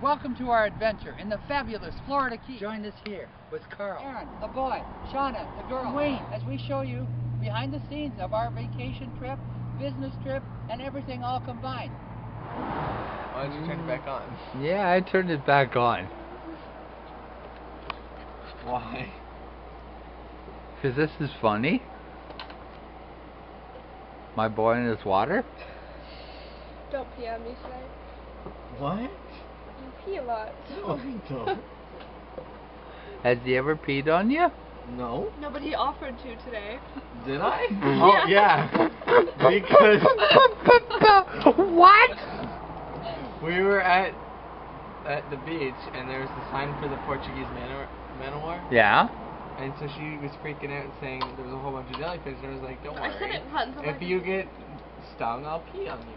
Welcome to our adventure in the fabulous Florida Keys. Join us here with Carl, Aaron, the boy, Shauna, the girl, and Wayne, as we show you behind the scenes of our vacation trip, business trip, and everything all combined. Why did you turn it back on? Yeah, I turned it back on. Why? Because this is funny. My boy in his water. Don't pee on me today. What? You pee a lot. No, I don't. Has he ever peed on you? No. No, but he offered to today. Did I? Oh, yeah. Because What? we were at the beach, and there was a sign for the Portuguese man o' war. Yeah. And so she was freaking out, saying there was a whole bunch of jellyfish, and I was like, don't worry. I said it once. If you get stung, I'll pee on you.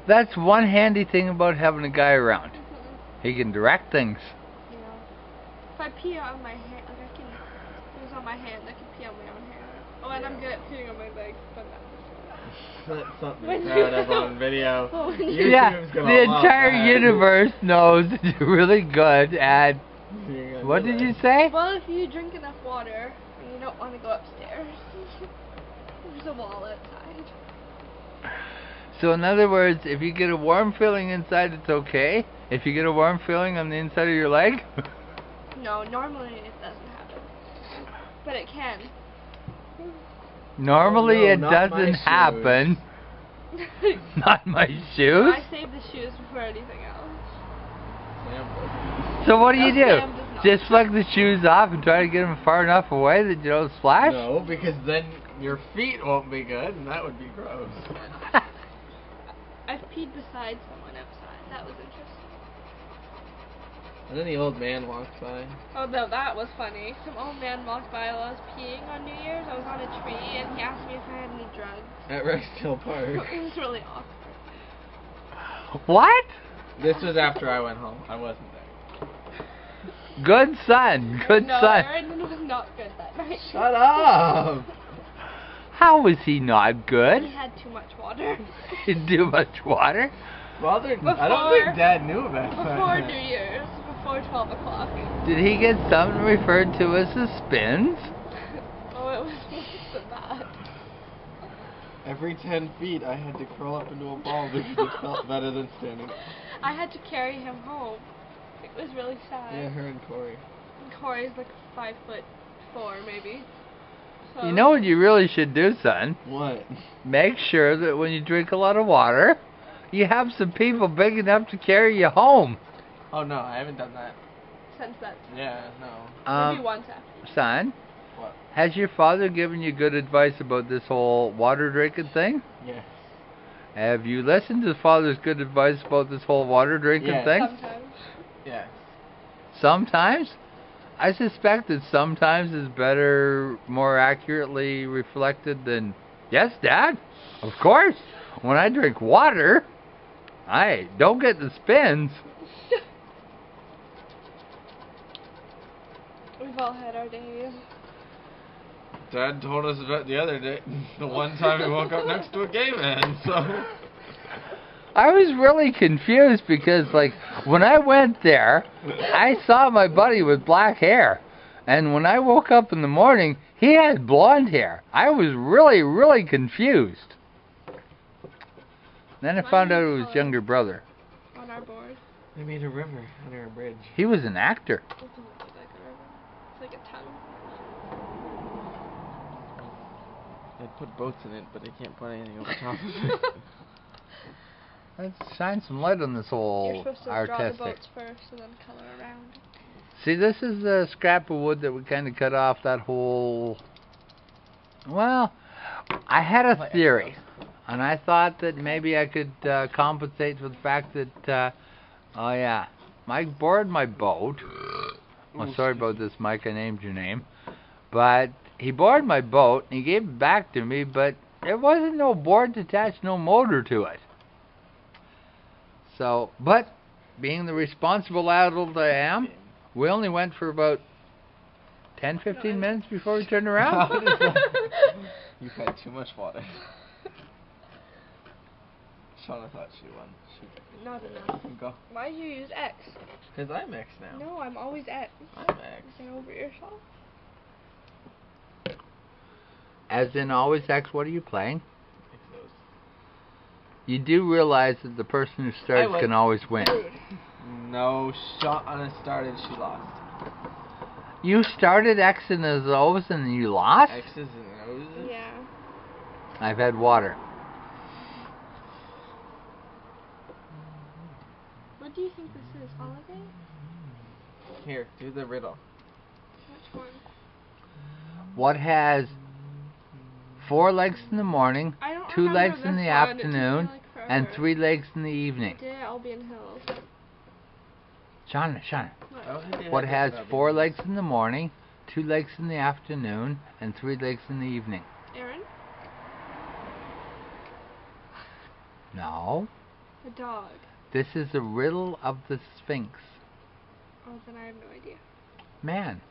That's one handy thing about having a guy around. He can direct things. Yeah. If I pee on my hand, like I can, if it was on my hand, I can pee on my own hand. Oh, and I'm good at peeing on my legs, but That's something to be proud of on video. Yeah, the entire universe knows that you're really good at... What did you say? Well, if you drink enough water, and you don't want to go upstairs, there's a wall outside. So in other words, if you get a warm feeling inside, it's okay. If you get a warm feeling on the inside of your leg? No, normally it doesn't happen. But it can. Normally Oh, no, it not doesn't my happen. Not my No, shoes? I save the shoes before anything else. So what do you do? Sam does not. Just flick the shoes off and try to get them far enough away that you don't splash? No, because then your feet won't be good, and that would be gross. I've peed beside someone outside. That was interesting. And then the old man walked by. Oh no, that was funny. Some old man walked by while I was peeing on New Year's. I was on a tree and he asked me if I had any drugs. At Rexdale Park. It was really awkward. What? This was after I went home. I wasn't there. Good son. Good no, son. Aaron was not good that night. Shut up! How was he not good? He had too much water. Too much water? Father, I don't think Dad knew about that. Before New Year's, before 12 o'clock. Did he get something referred to as the spins? Oh, it was worse than that. Every 10 feet, I had to curl up into a ball because it felt better than standing. I had to carry him home. It was really sad. Yeah, her and Corey. And Corey's like 5'4" maybe. So You know what you really should do, son? What? Make sure that when you drink a lot of water, you have some people big enough to carry you home. Oh no, I haven't done that. since that. Yeah, no. Maybe once after. Son, What? has your father given you good advice about this whole water drinking thing? Yes. Have you listened to father's good advice about this whole water drinking Yes. thing? Sometimes. Yes. Sometimes? I suspect that sometimes is better, more accurately reflected than, yes, Dad, of course. When I drink water, I don't get the spins. We've all had our days. Dad told us about the other day, the one time he woke up next to a gay man, so... I was really confused because, like, when I went there, I saw my buddy with black hair. And when I woke up in the morning, he had blonde hair. I was really, really confused. Then I found out it was his younger brother. On our board. They made a river under a bridge. He was an actor. It doesn't look like a river. It's like a tongue. They put boats in it, but they can't put anything over top of it. Let's shine some light on this You're whole supposed to draw the artistic. boats first and then color around. See, this is the scrap of wood that we kind of cut off that whole... Well, I had a theory, and I thought that maybe I could compensate for the fact that, oh yeah, Mike boarded my boat. Oh, sorry about this, Mike, I named your name. But he boarded my boat, and he gave it back to me, but there wasn't no board attached, no motor to it. So, but being the responsible adult I am, we only went for about 10-15 minutes before we turned around. You've had too much water. Shauna thought she won. Not enough. Go. Why did you use X? Because I'm X now. No, I'm always X. I'm X. Get over yourself. As in always X, what are you playing? X those. You do realize that the person who starts can always win. No, Shauna started, she lost. You started X and O's and you lost? X's and O's? Yeah. I've had water. What do you think this is? Holiday? Here, do the riddle. Which one? What has 4 legs in the morning, I don't 2 remember legs in this the one. It took me, afternoon, like, and forever. 3 legs in the I evening? did it, Albion Hills. Shauna. What? What has 4 legs in the morning, 2 legs in the afternoon, and 3 legs in the evening? Aaron? No. A dog. This is a riddle of the Sphinx. Oh, then I have no idea. Man.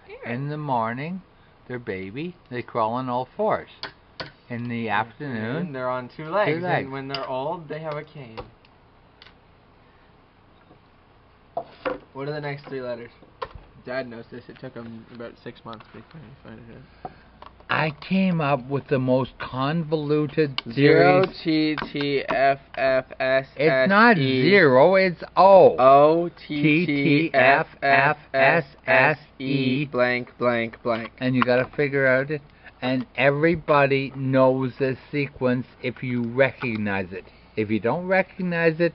Aaron. In the morning, they're baby. They crawl on all 4s. In the afternoon, they're on 2 legs. 2 legs. And when they're old, they have a cane. What are the next 3 letters? Dad knows this. It took him about 6 months before he found it out. I came up with the most convoluted 0 series. TTFFSSE. It's not 0, it's O. OTTFFSSE blank blank blank. And you gotta figure out it. And everybody knows this sequence if you recognize it. If you don't recognize it,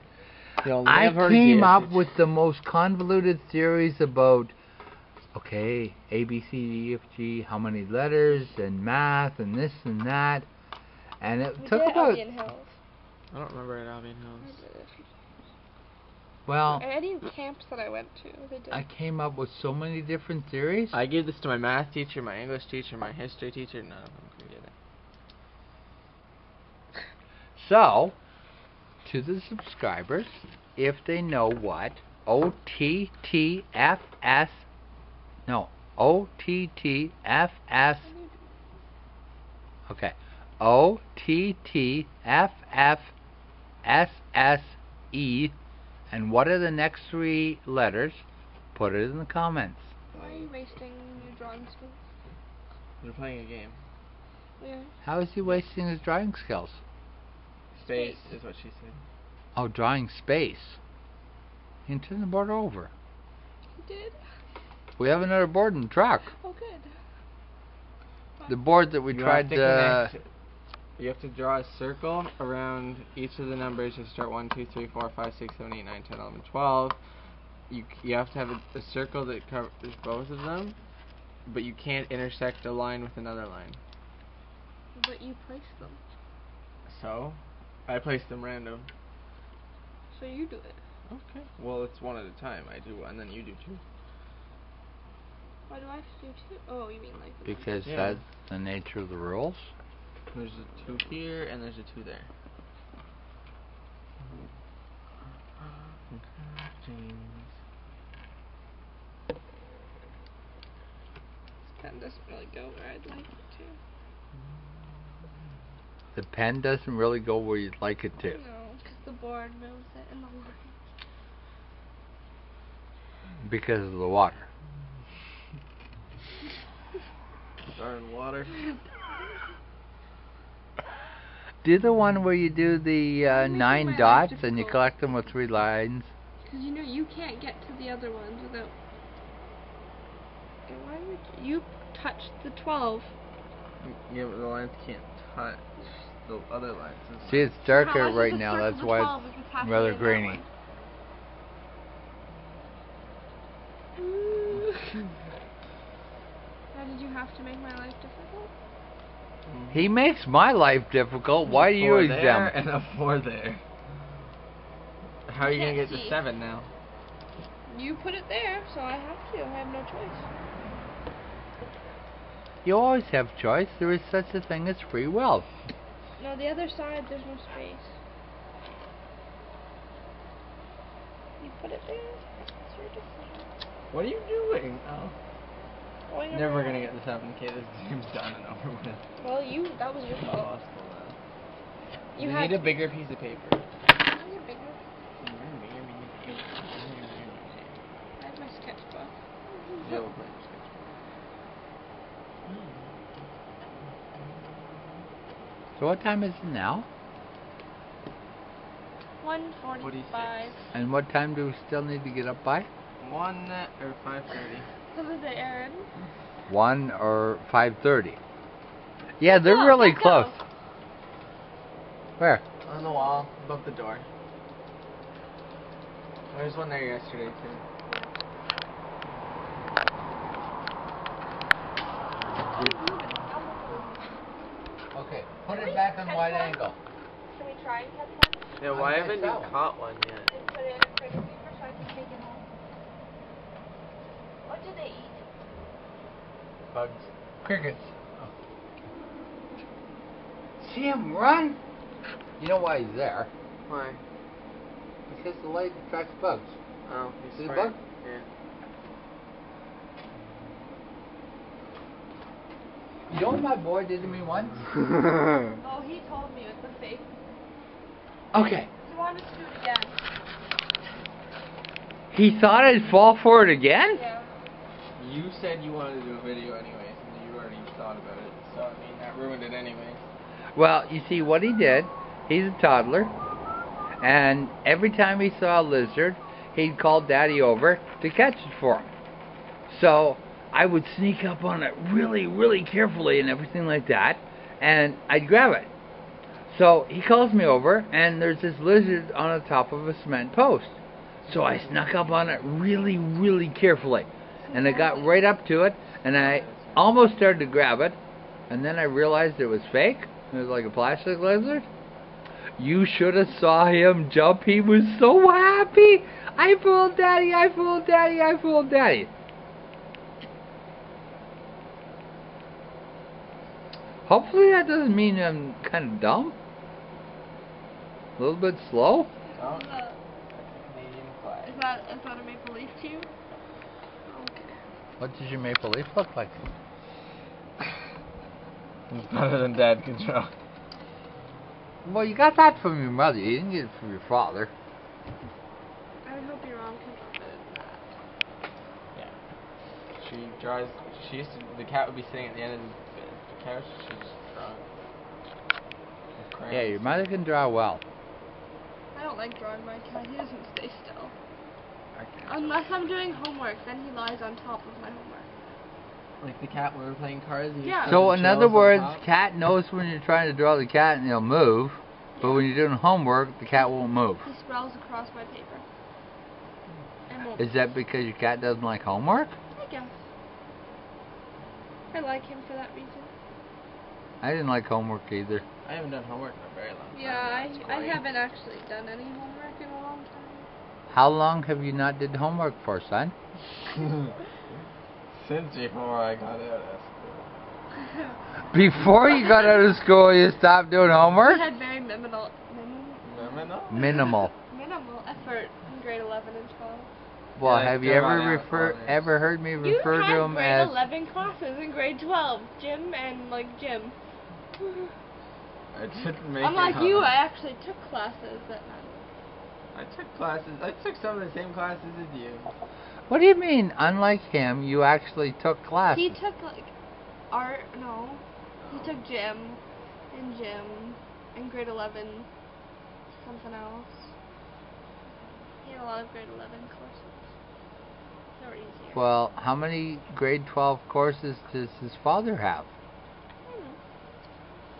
I came up with the most convoluted theories about, okay, A, B, C, D, E, F, G, how many letters, and math, and this and that. And it We took did about, Albion Hills. I don't remember at Albion Hills. well, Any camps that I went to, they did. I came up with so many different theories. I gave this to my math teacher, my English teacher, my history teacher. None of them could get it. So, to the subscribers, if they know what OTTFS, no, OTTFS, okay, OTTFFSSE, and what are the next 3 letters, put it in the comments. Why are you wasting your drawing skills? We're playing a game. Yeah. How is he wasting his drawing skills? Space is what she said. Oh, drawing space. You can turn the board over. You did? We have another board in the truck. Oh, good. The board that we tried to... You have to draw a circle around each of the numbers. You start 1, 2, 3, 4, 5, 6, 7, 8, 9, 10, 11, 12. You have to have a circle that covers both of them, but you can't intersect a line with another line. But you placed them. So, I placed them random. So you do it. Okay. Well, it's one at a time. I do one, then you do 2. Why do I have to do 2? Oh, you mean like... Because Yeah. that's the nature of the rules. There's a 2 here, and there's a 2 there. This pen doesn't really go where I'd like it to. The pen doesn't really go where you'd like it to. No, because the board moves it in the line. Because of the water. Darn water. Do the one where you do the making 9 my dots life and you difficult. collect them with 3 lines. Because you know you can't get to the other ones without... And why would you touch the 12? Yeah, but the lines can't touch the other lines. See, it's darker right now, that's why it's rather grainy. Why did you have to make my life difficult? He makes my life difficult. Why do you there exempt? and a 4 there. How are you gonna Can't get to see. 7 now? You put it there, so I have to. I have no choice. You always have choice. There is such a thing as free will. No, the other side, there's no space. You put it there. It's your decision. What are you doing? Oh. Going Never around. gonna get this up in case this game's done and over with. Well, that was your fault. Lost all that. You have need a bigger piece of paper. I need a bigger. I have my sketchbook. Yeah, we'll play sketchbook. So what time is it now? 1:45. And what time do we still need to get up by? 1 or 5:30. So is it Aaron? 1 or 5:30. Yeah, they're go, really let's close. go. Where? On the wall, above the door. There's one there yesterday too. Okay, put it back on wide angle. Can we try and catch one? Yeah, why haven't you caught one yet? And put it in a critter paper so I can take it home. What do they eat? Bugs. Crickets. See him run? You know why he's there? Why? Because the light attracts bugs. Oh, he's See the smart. bug? Yeah. You know what my boy did to me once? Oh, he told me it was a fake. Okay. He wanted to do it again. He thought I'd fall for it again? Yeah. You said you wanted to do a video anyways, and you already thought about it, so I mean, that ruined it anyways. Well, you see what he did, he's a toddler, and every time he saw a lizard, he'd call Daddy over to catch it for him. So I would sneak up on it really, really carefully and everything like that, and I'd grab it. So he calls me over, and there's this lizard on the top of a cement post. So I snuck up on it really, really carefully, and I got right up to it, and I almost started to grab it, and then I realized it was fake. It was like a plastic lizard. You should have saw him jump. He was so happy. I fooled Daddy, I fooled Daddy, I fooled Daddy. Hopefully that doesn't mean I'm kind of dumb. A little bit slow. Oh, that's a Canadian flag. Is that a maple leaf to you? Okay. What does your maple leaf look like? It's better than Dad can draw. Well, you got that from your mother. You didn't get it from your father. I would hope your mom can draw better than that. Yeah. She draws. She used to. The cat would be sitting at the end of the couch. She's just drawing. With crayons. Yeah, your mother can draw well. I don't like drawing my cat. He doesn't stay still. Unless I'm doing homework, then he lies on top of my homework. Like the cat when we were playing cards. He Yeah. just So put the in other shells on words, top. cat knows when you're trying to draw the cat and he'll move, but when you're doing homework, the cat won't move. He sprawls across my paper. And won't. Is that because your cat doesn't like homework? I guess. I like him for that reason. I didn't like homework either. I haven't done homework in a very long time. Yeah, That's I great. haven't actually done any homework in a long time. How long have you not did homework for, son? Since before I got out of school. Before you got out of school, you stopped doing homework? I had very minimal effort in grade 11 and 12. Well, Yeah, have you still ever run out of ever heard me You refer to had him grade as 11 classes in grade 12, gym and gym. I didn't make Unlike it you, home. I actually took classes that night. I took classes. I took some of the same classes as you. What do you mean? Unlike him, you actually took classes. He took art. No, he took gym in grade 11. Something else. He had a lot of grade 11 courses. They were easier. Well, how many grade 12 courses does his father have?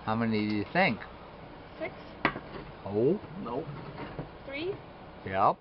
How many do you think? 6, Oh, Nope. 3. yep.